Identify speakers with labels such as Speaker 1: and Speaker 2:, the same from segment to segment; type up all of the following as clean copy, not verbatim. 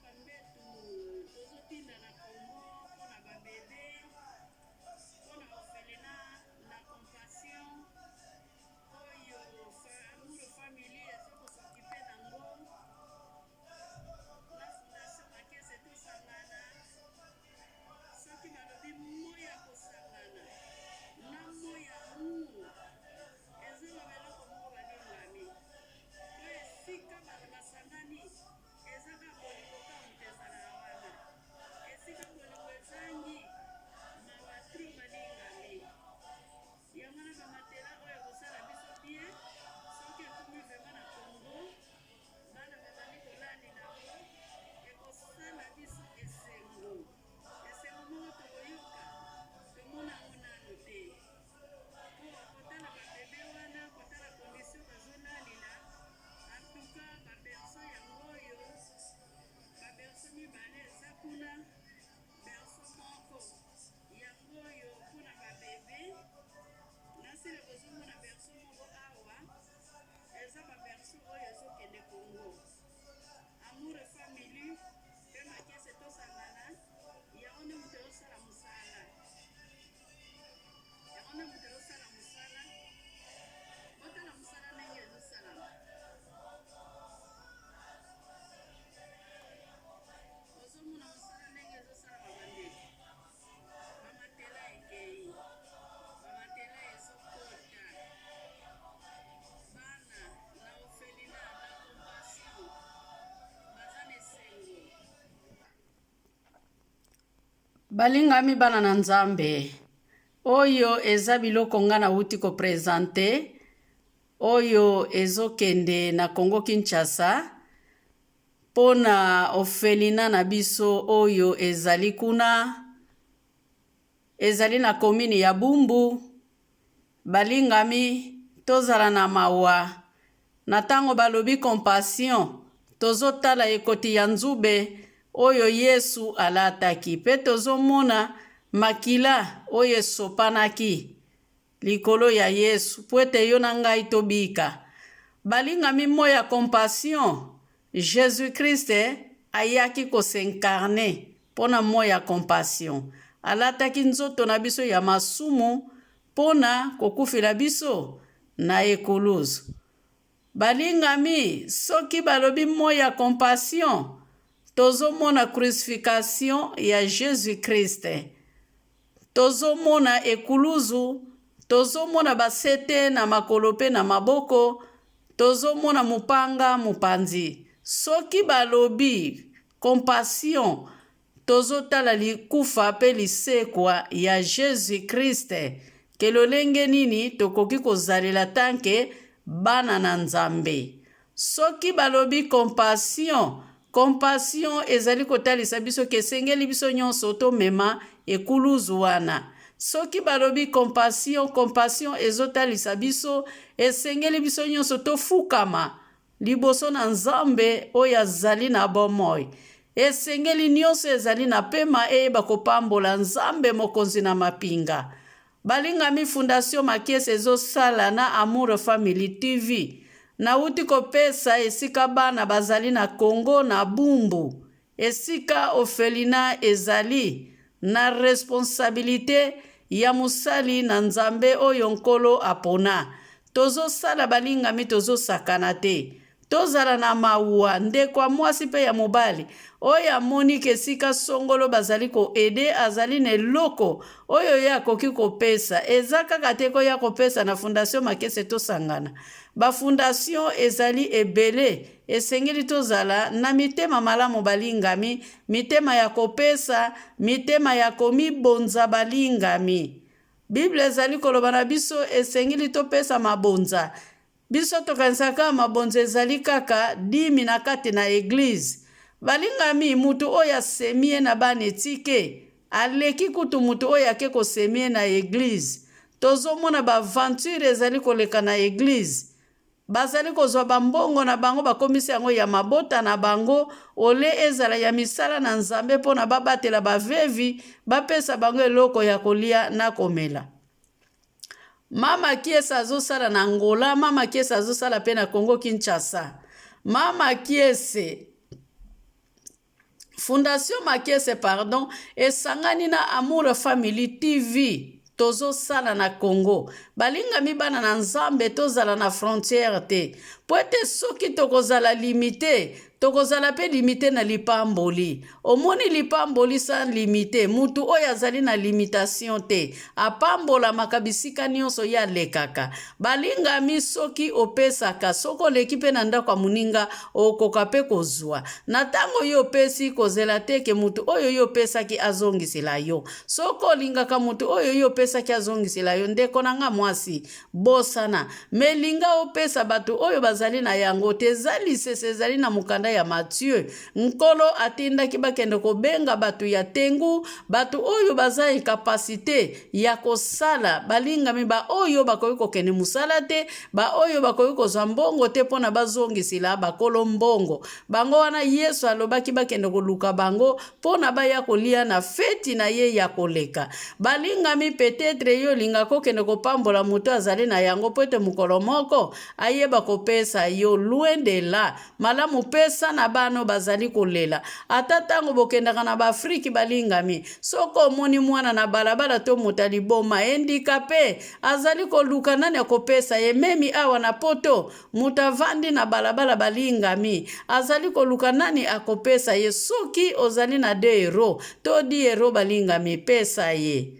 Speaker 1: Bambetu tozotinda na Congo mpona babebe amour famille pe makese tosangana yango nde moto osala mosala otala mosala ndenge ezosalama ozomona mosala ndenge ezosalama bandeko bamatela ekei bamatela ezokota bana na ofelina na compassion baza na esengo balingami bana na nzambe oyo eza biloko nga nauti koprezante oyo ezokende na Congo Kinshasa pona ofelina na biso oyo ezali kuna ezali na komini ya Bumbu. Balingami tozala na mawa na tango balobi compassion tozotala ekoti ya nzube oyo Yesu alataki pe tozomona makila oyo esopanaki likolo ya Yesu po ete yo na ngai tobika. Balingami moya compassion Jésus-Christ ayaki kosenkarne pona moya compassion alataki nzoto na biso ya masumu pona kokufila biso na ekuluzu. Balingami soki balobi moya compassion tozomona crucifixion ya Jésus-Christ, tozomona ekuluzu, tozomona basete na makolo pe na maboko, tozomona mupanga mupanzi. Soki balobi compassion tozotala likufa pe lisekwa ya Jésus-Christ ke lolenge nini tokoki kozalela tanke bana na nzambe. Soki balobi compassion ezali kotalisa biso kesengeli biso nyonso tomema ekuluzu wana. Soki balobi compassion ezotalisa biso esengeli biso nyonso tofukama liboso na nzambe oyo azali na bomoi. Esengeli nyonso ezali na pema eyeba kopambola nzambe mokonzi na mapinga. Balingami Fondation Makese ezosala na Amour Family TV. Nauti kopesa esika bana bazali na Congo na Bumbu. Esika ofelina ezali na responsabilité ya musali na nzambe oyo nkolo apona. Tozosala balingami tozosakana te. Tozala na maua ndekwa mwasi pe ya mobali oyo amoni kesika songolo bazali ko ede azali na eloko oyo ya koki kopesa eza kaka te ko ya kopesa na Fondation Makese tosangana. Ba fondation ezali ebele esengeli tozala na mitema malamu balingami, mitema ya kopesa, mitema ya komibonza balingami. Bible ezali koloba na biso esengeli topesa mabonza. Biso tokanisaka mabonza ezali kaka 10 na kati na eglise. Balingami mutu oya semie na banetike aleki kutu mutu oya ke ko semie na eglise. Tozomona ba aventure ezali koleka na eglise. Bazali kozwa bambongo na bango bakomisi yango ya mabota na bango ole ezala ya misala na nzambe pona babatela bavevi bapesa bango eloko ya kolia na komela. Mama Kiese azosala na Angola, Mama Kiese azosala pe na Congo Kinshasa. Mama Kiese Fondation Makese esangani na Amour Family TV. Tozo sala na Congo. Balingami bana na nzambe tozala na frontière te. Poete soki tokozala limité, tokozala pe limité na lipamboli. Omoni lipamboli sans limité, mutu oyo azali na limitation te. Apambola makabisika nyonso ya lekaka. Balingami soki opesaka, soko leki pe na ndako muninga okoka pe kozwa. Na tango yo pesi kozela te ke mutu oyo yo pesaki azongisela yo. Soko lingaka mutu oyo yo pesaki azongisela yo ndeko nanga mwasi bosana. Melinga opesa batu oyo bazali na yango tezali sezali na mukanda ya Mathieu. Nkolo atindaki bakende kobenga batu ya tengu, batu oyo bazali kapasite ya kosala balingami ba oyo bakoki kokende musala te, ba oyo bakoki kozwa mbongo te pona bazongisila bakolo mbongo. Bango wana Yesu alobaki bakende koluka bango pona baya kolia na feti na ye ya koleka. Balingami peut-être yo linga kokende kopambola mutu azali na yango pote mukolo moko ayeba kopesa kopesa yo loin de là. Malamu pesa na bano bazali kolela. Ata tango bokendaka na Afrique balingami. Soko omoni mwana na balabala to motali boma handicapé azali koluka nani akopesa ye memi awa na poto mutavandi na balabala balingami azali koluka nani akopesa ye soki ozali na 2 euro to 10 euro balingami pesa ye.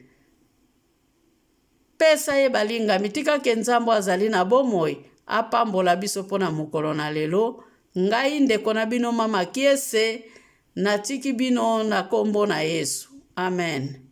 Speaker 1: Pesa ye balingami tika ke Nzambo azali na bomoi apambola biso pona mokolo na lelo. Ngai ndeko na bino mama Kiese natiki bino na kombo na Yesu. Amen.